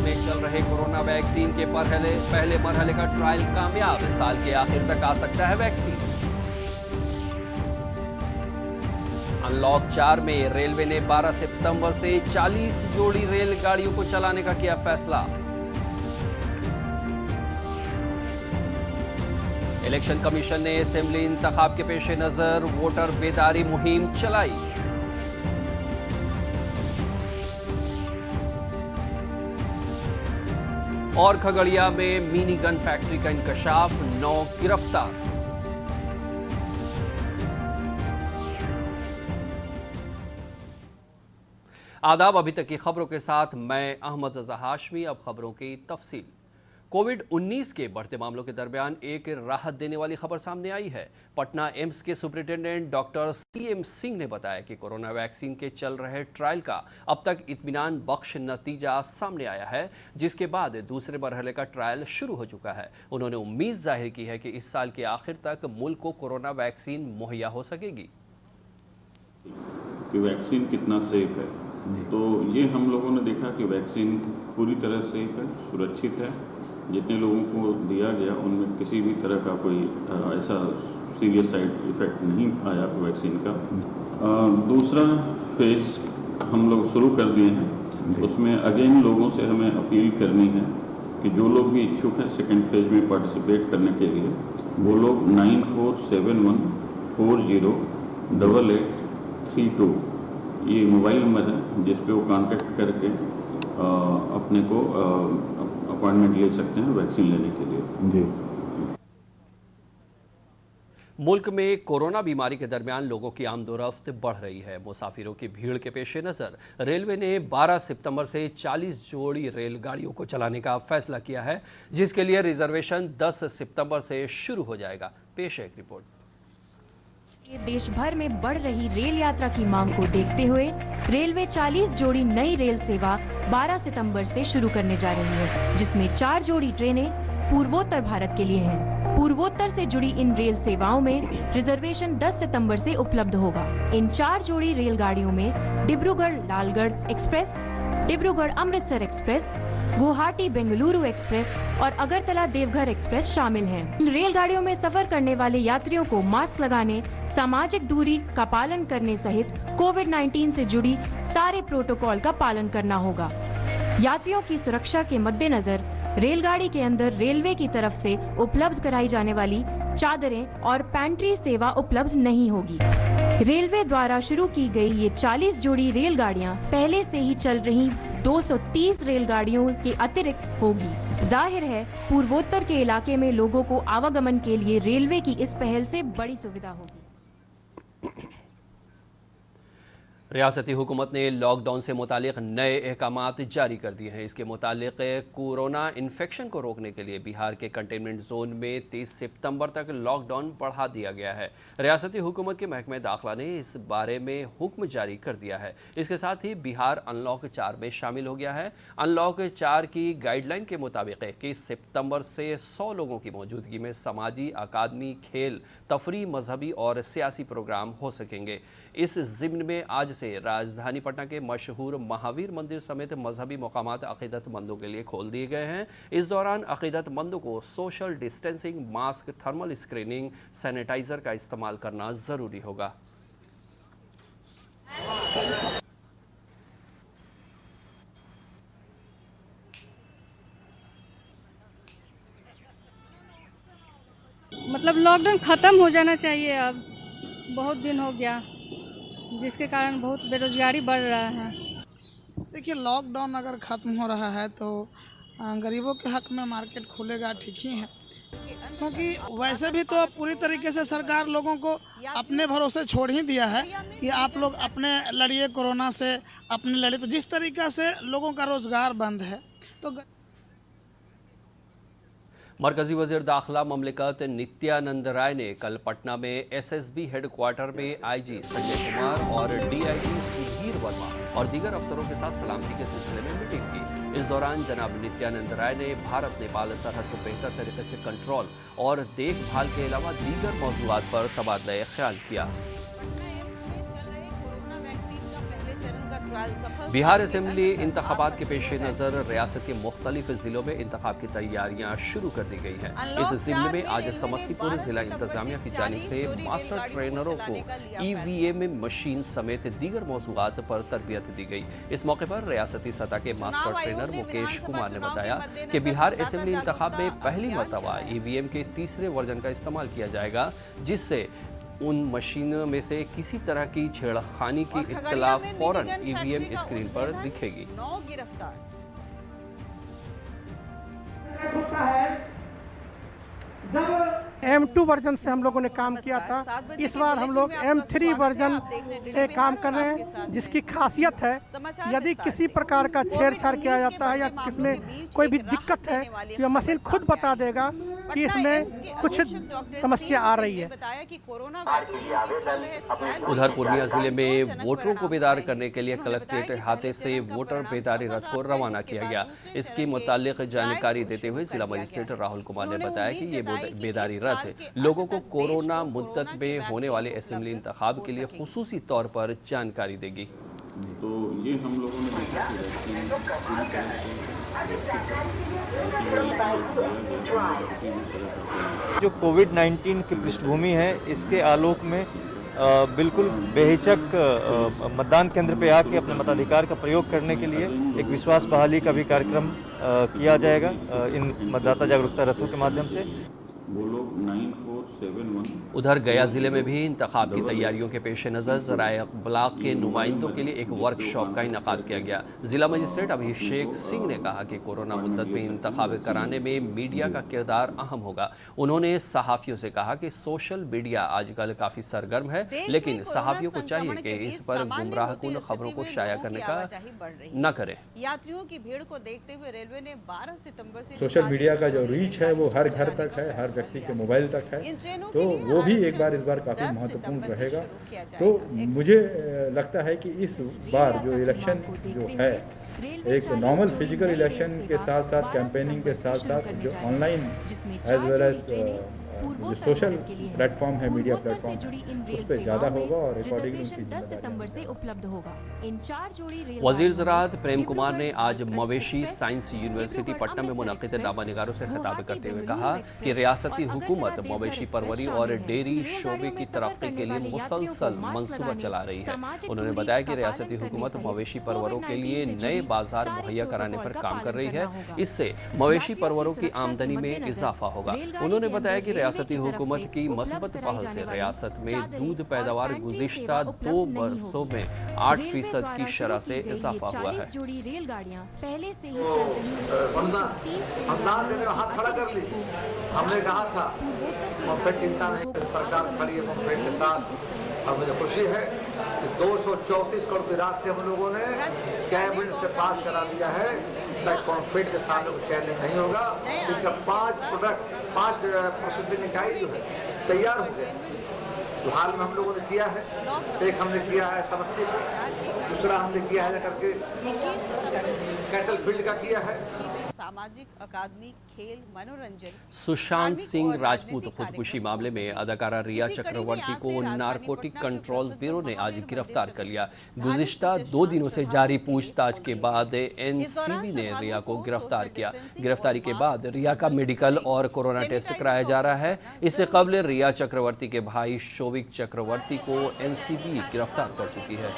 में चल रहे कोरोना वैक्सीन के पहले मरहले का ट्रायल कामयाब। इस साल के आखिर तक आ सकता है वैक्सीन। अनलॉक 4 में रेलवे ने 12 सितंबर से 40 जोड़ी रेलगाड़ियों को चलाने का किया फैसला। इलेक्शन कमीशन ने असेंबली इंतखाब के पेश नजर वोटर बेदारी मुहिम चलाई। और खगड़िया में मिनी गन फैक्ट्री का इंकशाफ, 9 गिरफ्तार। आदाब, अभी तक की खबरों के साथ मैं अहमद रजा हाशमी। अब खबरों की तफसील। कोविड-19 के बढ़ते मामलों के दरमियान एक राहत देने वाली खबर सामने आई है। पटना एम्स के सुपरिटेंडेंट डॉक्टर CM सिंह ने बताया कि कोरोना वैक्सीन के चल रहे ट्रायल का अब तक इत्मीनान बख्श नतीजा सामने आया है, जिसके बाद दूसरे मरहले का ट्रायल शुरू हो चुका है। उन्होंने उम्मीद जाहिर की है कि इस साल के आखिर तक मुल्क को कोरोना वैक्सीन मुहैया हो सकेगी। कि वैक्सीन कितना सेफ है, तो ये हम लोगों ने देखा कि वैक्सीन पूरी तरह सेफ है, सुरक्षित है। जितने लोगों को दिया गया उनमें किसी भी तरह का कोई ऐसा सीरियस साइड इफ़ेक्ट नहीं आया वैक्सीन का। दूसरा फेज हम लोग शुरू कर दिए हैं। उसमें अगेन लोगों से हमें अपील करनी है कि जो लोग भी इच्छुक हैं सेकेंड फेज में पार्टिसिपेट करने के लिए, वो लोग 9471408832 ये मोबाइल नंबर है जिस पे वो कांटेक्ट करके अपने को अपॉइंटमेंट ले सकते हैं वैक्सीन लेने के लिए। जी। मुल्क में कोरोना बीमारी के दरमियान लोगों की आमदोरफ्त बढ़ रही है। मुसाफिरों की भीड़ के पेश नज़र रेलवे ने 12 सितंबर से 40 जोड़ी रेलगाड़ियों को चलाने का फैसला किया है, जिसके लिए रिजर्वेशन 10 सितंबर से शुरू हो जाएगा। पेश है एक रिपोर्ट। देश भर में बढ़ रही रेल यात्रा की मांग को देखते हुए रेलवे 40 जोड़ी नई रेल सेवा 12 सितंबर से शुरू करने जा रही है, जिसमें 4 जोड़ी ट्रेनें पूर्वोत्तर भारत के लिए हैं। पूर्वोत्तर से जुड़ी इन रेल सेवाओं में रिजर्वेशन 10 सितंबर से उपलब्ध होगा। इन 4 जोड़ी रेलगाड़ियों में Dibrugarh Lalgarh express, Dibrugarh Amritsar express, Guwahati Bengaluru express और अगरतला देवघर एक्सप्रेस शामिल हैं। इन रेलगाड़ियों में सफर करने वाले यात्रियों को मास्क लगाने, सामाजिक दूरी का पालन करने सहित कोविड-19 से जुड़ी सारे प्रोटोकॉल का पालन करना होगा। यात्रियों की सुरक्षा के मद्देनजर रेलगाड़ी के अंदर रेलवे की तरफ से उपलब्ध कराई जाने वाली चादरें और पैंट्री सेवा उपलब्ध नहीं होगी। रेलवे द्वारा शुरू की गई ये 40 जोड़ी रेलगाड़ियां पहले से ही चल रही 230 रेलगाड़ियों के अतिरिक्त होगी। जाहिर है पूर्वोत्तर के इलाके में लोगों को आवागमन के लिए रेलवे की इस पहल से बड़ी सुविधा होगी। रियासती हुकूमत ने लॉकडाउन से मुतालिक नए अहकामात जारी कर दिए हैं। इसके मुतालिक कोरोना इन्फेक्शन को रोकने के लिए बिहार के कंटेनमेंट जोन में 30 सितंबर तक लॉकडाउन बढ़ा दिया गया है। रियासती हुकूमत के महकमे दाखिला ने इस बारे में हुक्म जारी कर दिया है। इसके साथ ही बिहार अनलॉक 4 में शामिल हो गया है। अनलॉक 4 की गाइडलाइन के मुताबिक 21 सितंबर से 100 लोगों की मौजूदगी में समाजी, अकादमी, खेल, तफरी, मजहबी और सियासी प्रोग्राम हो सकेंगे। इस ज़िम्न में आज से राजधानी पटना के मशहूर महावीर मंदिर समेत मजहबी मकामात अकीदतमंदों के लिए खोल दिए गए हैं। इस दौरान अकीदतमंदों को social distancing, mask, thermal screening, sanitizer का इस्तेमाल करना जरूरी होगा। मतलब लॉकडाउन ख़त्म हो जाना चाहिए। अब बहुत दिन हो गया, जिसके कारण बहुत बेरोजगारी बढ़ रहा है। देखिए, लॉकडाउन अगर ख़त्म हो रहा है तो गरीबों के हक में मार्केट खुलेगा, ठीक ही है, क्योंकि वैसे भी तो पूरी तरीके से सरकार लोगों को अपने भरोसे छोड़ ही दिया है कि आप लोग अपने लड़िए, कोरोना से अपने लड़िए। तो जिस तरीक़ा से लोगों का रोज़गार बंद है तो मरकजी वज़ीर दाखिला ममलिकत नित्यानंद राय ने कल पटना में SSB हेडक्वार्टर में IG संजय कुमार और DIG सुधीर वर्मा और दीगर अफसरों के साथ सलामती के सिलसिले में मीटिंग की। इस दौरान जनाब नित्यानंद राय ने भारत नेपाल सरहद को बेहतर तरीके से कंट्रोल और देखभाल के अलावा दीगर मौज़ूआत पर तबादला ख्याल किया। बिहार असेंबली इंतखाबात के पेश नज़र रियासत के मुख्तलिफ जिलों में इंतखाब की तैयारियां शुरू कर दी गई हैं। इस जिले में आज समस्तीपुर जिला इंतजामिया की जानिब से मास्टर ट्रेनरों को EVM मशीन समेत दीगर मौज़ूआत पर तरबियत दी गई। इस मौके पर रियासती सतह के मास्टर ट्रेनर मुकेश कुमार ने बताया कि बिहार असेंबली इंतखाब में पहली मरतबा EVM के तीसरे वर्जन का इस्तेमाल किया जाएगा, जिससे उन मशीनों में से किसी तरह की छेड़खानी की इत्तला फौरन EVM स्क्रीन पर दिखेगी। M2 वर्जन से हम लोगों ने काम किया था। इस बार हम लोग M3 वर्जन से काम कर रहे हैं, जिसकी खासियत है यदि किसी प्रकार का छेड़छाड़ किया जाता है या किसमें कोई भी दिक्कत है, यह मशीन खुद बता देगा कि इसमें कुछ समस्या आ रही है। उधर पूर्णिया जिले में वोटरों को बेदार करने के लिए कलेक्ट्रेट हाथे से वोटर बेदारी रथ को रवाना किया गया। इसके मुतालिक जानकारी देते हुए जिला मजिस्ट्रेट राहुल कुमार ने बताया कि ये बेदारी रथ लोगों को कोरोना मुद्दत में होने वाले असेंबली इंतखाब के लिए खुसूसी तौर पर जानकारी देगी। तो ये हम लोगों ने देखा कि वैक्सीन पूरी तरह से जो कोविड-19 की पृष्ठभूमि है, इसके आलोक में बिल्कुल बेहिचक मतदान केंद्र पे आके अपने मताधिकार का प्रयोग करने के लिए एक विश्वास बहाली का भी कार्यक्रम किया जाएगा इन मतदाता जागरूकता रथों के माध्यम से। वो लोग 9471। उधर गया जिले में भी इंतखाब की तैयारियों के पेश नज़र ज़राए ब्लॉक के नुमाइंदों के लिए एक वर्कशॉप का इनेकाद किया गया। जिला मजिस्ट्रेट अभिषेक सिंह ने कहा कि कोरोना मुद्दत में इंतखाब कराने में मीडिया का किरदार अहम होगा। उन्होंने सहाफ़ियों से कहा कि सोशल मीडिया आजकल काफ़ी सरगर्म है, लेकिन सहाफ़ियों को चाहिए कि इस पर गुमराहकुन खबरों को शाया करने का न करें। यात्रियों की भीड़ को देखते हुए रेलवे ने 12 सितंबर से सोशल मीडिया का जो रीच है वो हर घर तक है, हर व्यक्ति के मोबाइल तक है, तो वो भी एक बार इस बार काफ़ी महत्वपूर्ण रहेगा। तो मुझे लगता है कि इस बार जो इलेक्शन जो है एक नॉर्मल फिजिकल इलेक्शन के साथ साथ कैंपेनिंग के साथ साथ जो ऑनलाइन एज वेल एज जो सोशल प्लेटफॉर्म है, मीडिया प्लेटफॉर्म है, उस पर ज़्यादा होगा और अकॉर्डिंगली उनकी 10 सितंबर से उपलब्ध होगा। इन 4 जोड़ी वजीर ज़राअत प्रेम कुमार ने आज मवेशी साइंस यूनिवर्सिटी पटना में मुनक़िद नामा निगारों से खिताब करते हुए कहा कि रियासती हुकूमत मवेशी परवरी और डेयरी शोबे की तरक्की के लिए मुसलसल मंसूबा चला रही है। उन्होंने बताया कि रियासती हुकूमत मवेशी परवरों के लिए नए बाजार मुहैया कराने पर काम कर रही है। इससे मवेशी परवरों की आमदनी में इजाफा होगा। उन्होंने बताया कि रियासती हुकूमत की मस्बत पहल से रियासत में दूध पैदावार गुज़िश्ता 2 वर्षों में 8% की शरह से इजाफा हुआ है। जोड़ी रेलगाड़ियां पहले से ही अनुदान देने में हाथ खड़ा कर ली। हमने कहा था मुफ्त चिंता नहीं, सरकार खड़ी है मुफ्त के साथ। और मुझे खुशी है कि 234 करोड़ की राशि हम लोगों ने कैबिनेट से पास करा दिया है, ताकि कॉन्फ्रेट के सामने कुछ चैलेंज नहीं होगा, क्योंकि 5 प्रोसेसिंग इकाई जो है तैयार हो गए। तो हाल में हम लोगों ने किया है, एक हमने किया है समस्तीपुर, दूसरा हमने किया है करके कैटल फील्ड का किया है। सामाजिक अकादमी, खेल, मनोरंजन। सुशांत सिंह राजपूत खुदकुशी मामले में अदाकारा रिया चक्रवर्ती को नारकोटिक कंट्रोल ब्यूरो ने आज गिरफ्तार कर लिया। गुज़िश्ता 2 दिनों से जारी पूछताछ के बाद एनसीबी ने रिया को गिरफ्तार किया। गिरफ्तारी के बाद रिया का मेडिकल और कोरोना टेस्ट कराया जा रहा है। इससे कबल रिया चक्रवर्ती के भाई शोविक चक्रवर्ती को एनसीबी गिरफ्तार कर चुकी है।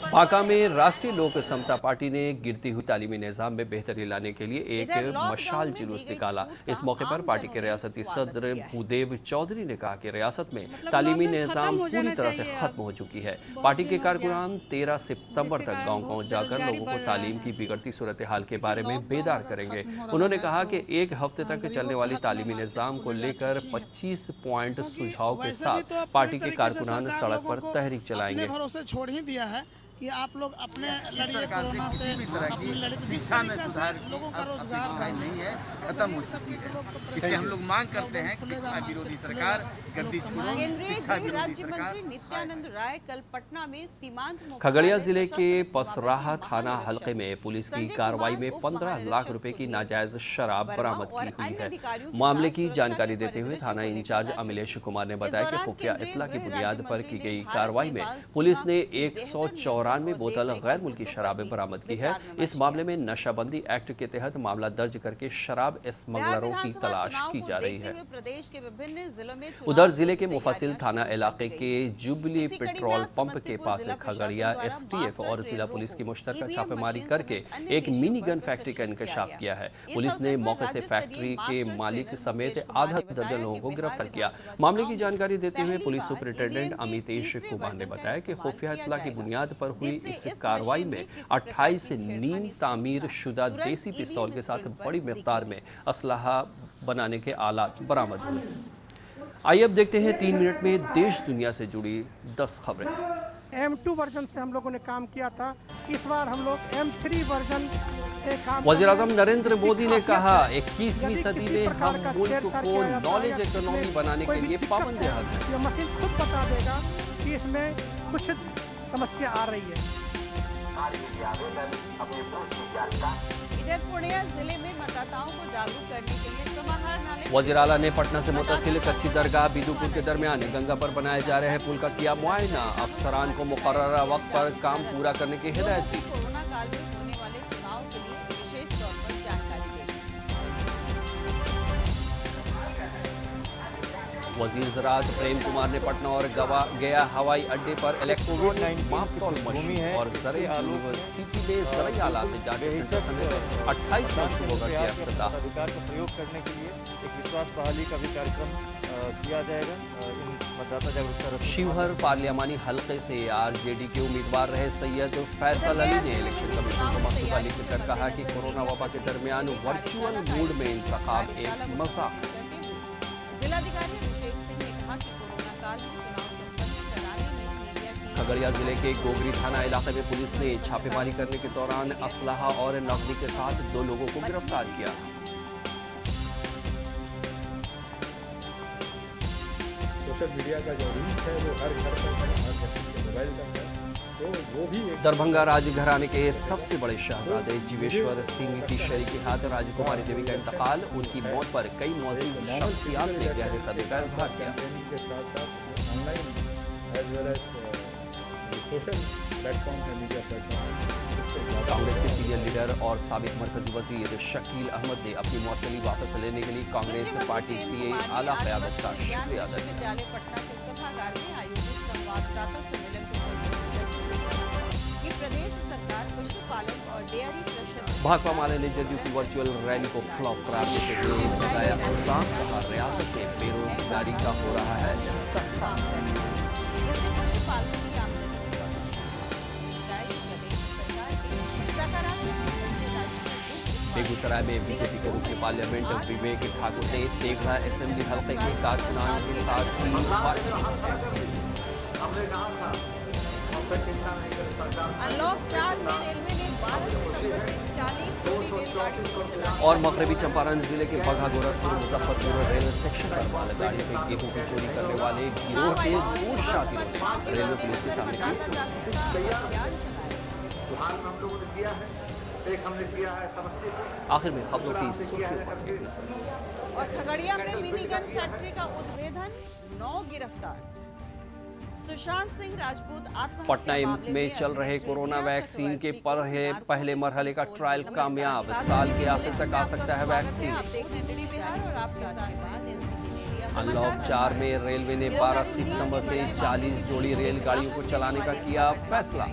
बांका में राष्ट्रीय लोक समता पार्टी ने गिरती हुई तालीमी निज़ाम में बेहतरी लाने के लिए एक मशाल जुलूस निकाला। इस मौके पर पार्टी के रियासती सदर भूदेव चौधरी ने कहा कि रियासत में तालीमी निज़ाम पूरी तरह से खत्म हो चुकी है। पार्टी के कारकुनान 13 सितंबर तक गांव-गांव जाकर लोगों को तालीम की बिगड़ती सूरत हाल के बारे में बेदार करेंगे। उन्होंने कहा कि 1 हफ्ते तक चलने वाली तालीमी निज़ाम को लेकर 25 पॉइंट सुझाव के साथ पार्टी के कारकुनान सड़क पर तहरीक चलाएंगे। भरोसे छोड़ ही दिया है कि आप लोग अपने लड़िए कोरोना से, अपनी लड़िए शिक्षा में सुधार लोगों का रोजगार नहीं है, खत्म हो चुकी है। इसलिए हम लोग मांग करते हैं कि शिक्षा विरोधी सरकार गद्दी छोड़ो। केंद्रीय गृह राज्य मंत्री नित्यानंद राय कल पटना में सीमांत खगड़िया जिले के पसराहा थाना हलके में पुलिस की कार्रवाई में 15 लाख रुपए की नाजायज शराब बरामद की हुई है। मामले की जानकारी देते हुए थाना इंचार्ज अमिलेश कुमार ने बताया कि खुफिया इत्तला की बुनियाद पर की गई कार्रवाई में पुलिस ने 194 94 बोतल गैर मुल्की शराब बरामद की है। इस मामले में नशाबंदी एक्ट के तहत मामला दर्ज करके शराब स्मगलरों की तलाश की जा रही है। प्रदेश के विभिन्न जिलों में उधर जिले के मुफस्सिल थाना इलाके के जुबली पेट्रोल पंप के पास खगड़िया एसटीएफ और जिला पुलिस की मुश्तरका छापेमारी करके एक मिनी गन फैक्ट्री का इंकशाफ किया है। पुलिस ने मौके से फैक्ट्री के मालिक समेत आधा दर्जन लोगों को गिरफ्तार किया। मामले की जानकारी देते हुए पुलिस सुपरिटेंडेंट अमितेश कुमार ने बताया कि खुफिया इत्तला की बुनियाद पर हुई इस कार्रवाई में 28 नीम तामीर शुदा देसी पिस्तौल के साथ बड़ी मिकदार में असलहा बनाने के आलात बरामद हुए। आइए अब देखते हैं 3 मिनट में देश दुनिया से जुड़ी 10 खबरें। M2 वर्जन से हम लोगों ने काम किया था, इस बार हम लोग M3 वर्जन से काम। वज़ीर-ए-आज़म नरेंद्र मोदी ने कहा 21वीं सदी में हम मुल्क को नॉलेज इकोनॉमी बनाने के लिए पाबंद हैं। ये मशीन खुद बता देगा कि इसमें कुछ समस्या आ रही है। इधर पूर्णिया जिले में मतदाताओं को जागरूक करने के लिए समाहर नाले। वज़ीर आला ने पटना से मुतसिल कच्ची दरगाह बिदुपुर के दरमियान गंगा पर बनाए जा रहे पुल का किया मुआयना। अफसरान को मुकर्ररा वक्त पर काम पूरा करने की हिदायत दी। कोरोना काल में होने वाले चुनाव के लिए विशेष तौर पर जानकारी दी। वजीर ज़राअत प्रेम कुमार ने पटना और गया हवाई अड्डे पर इलेक्ट्रॉनिक मापतौल मशीन और ज़राई यूनिवर्सिटी में ज़राई आलात जांच सेंटर समेत 28 मंसूबों का किया इफ्तिताह। अधिकार का प्रयोग करने के लिए एक विश्वास बहाली का भी कार्यक्रम किया जाएगा। मतदाता जागरूकता शिवहर पार्लियामानी हलके से आरजेडी के उम्मीदवार रहे सैयद फैसल अली ने इलेक्शन कमीशन को मकतूबा लिखकर कहा कि कोरोना वबा के दरमियान वर्चुअल मोड में इंतखाब एक मजाक। जिलाधिकारी अभिषेक सिंह ने कहा कि कोरोना काल में चुनाव संपन्न कराने में मीडिया की। खगड़िया जिले के गोगरी थाना इलाके में पुलिस ने छापेमारी करने के दौरान असलहा और नकदी के साथ 2 लोगों को गिरफ्तार किया। सोशल मीडिया का जो रीच है वो हर घर तक है, हर व्यक्ति के मोबाइल तक है, तो वो भी एक। दरभंगा राजघराने के सबसे बड़े शहजादे जीवेश्वर सिंह की शरीके हाथ राजकुमारी देवी का इंतकाल। उनकी मौत पर कई मौजूद शख्सियात ने गहरे सदमे का इजहार किया। के साथ साथ online as well as social platform है, मीडिया प्लेटफॉर्म। कांग्रेस के सीनियर लीडर और साबिक मरकजी वजीर शकील अहमद ने अपनी मुअत्तली वापस लेने के लिए कांग्रेस पार्टी की आला क़यादत का शुक्रिया अदा किया। विश्वविद्यालय पटना के सभागार में आयोजित संवाददाता सम्मेलन को संबोधित करते हुए कि प्रदेश सरकार पशुपालन और डेयरी प्रदर्शन। भाकपा माले ने जदयू की वर्चुअल रैली को फ्लॉप करार देते हुए बताया इंसाफ। कहा रियासत में बेरोजगारी का हो रहा है इस्तेहसाल। इससे पशुपालकों की आमदनी में बढ़ोतरी। प्रदेश सरकार के सकारात्मक बेगूसराय में बीजेपी के मुख्य पार्लियामेंट विवेक ठाकुर ने तेघड़ा असेंबली हल्के के कारकुनान के साथ की बातचीत। अनलॉक 4 में रेलवे ने 12 सितंबर से 40 जोड़ी रेलगाड़ियों को चलाने। और मगरबी चंपारण जिले के बगहा गोरखपुर मुजफ्फरपुर रेलवे स्टेशन पर मालगाड़ी से गेहूं की चोरी करने वाले गिरोह के 2 शातिरों ने रेलवे पुलिस के सामने आखिर में खबरों की सुर्खियों। और खगड़िया में मिनी गन फैक्ट्री का उद्भेदन, 9 गिरफ्तार। सुशांत सिंह राजपूत पटना एम्स में चल रहे कोरोना वैक्सीन के पहले मरहले का ट्रायल कामयाब। साल के आखिर तक आ सकता है वैक्सीन। अनलॉक 4 में रेलवे ने 12 सितंबर से 40 जोड़ी रेलगाड़ियों को चलाने का किया फैसला।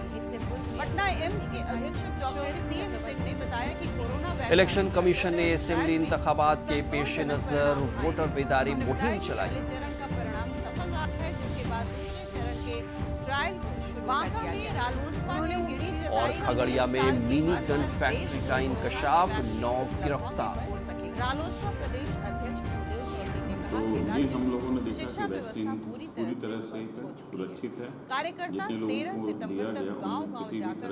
पटना एम्स के अध्यक्ष डॉक्टर सीएम सिंह ने बताया कि कोरोना इलेक्शन कमीशन ने असेंबली इंतखाबात के पेश नजर वोटर बेदारी मुहिम चलाई। चरण का परिणाम सफल रहा है, जिसके बाद दूसरे चरण के ट्रायल को शुरुआत किया गया। और खगड़िया में मिनी गन फैक्ट्री का इंकशाफ, 9 गिरफ्तार। रालोसपा प्रदेश अध्यक्ष तो ये हम लोगों ने देखा कि वैक्सीन पूरी तरह से सुरक्षित है। कार्यकर्ता 13 सितंबर तक गांव-गांव जाकर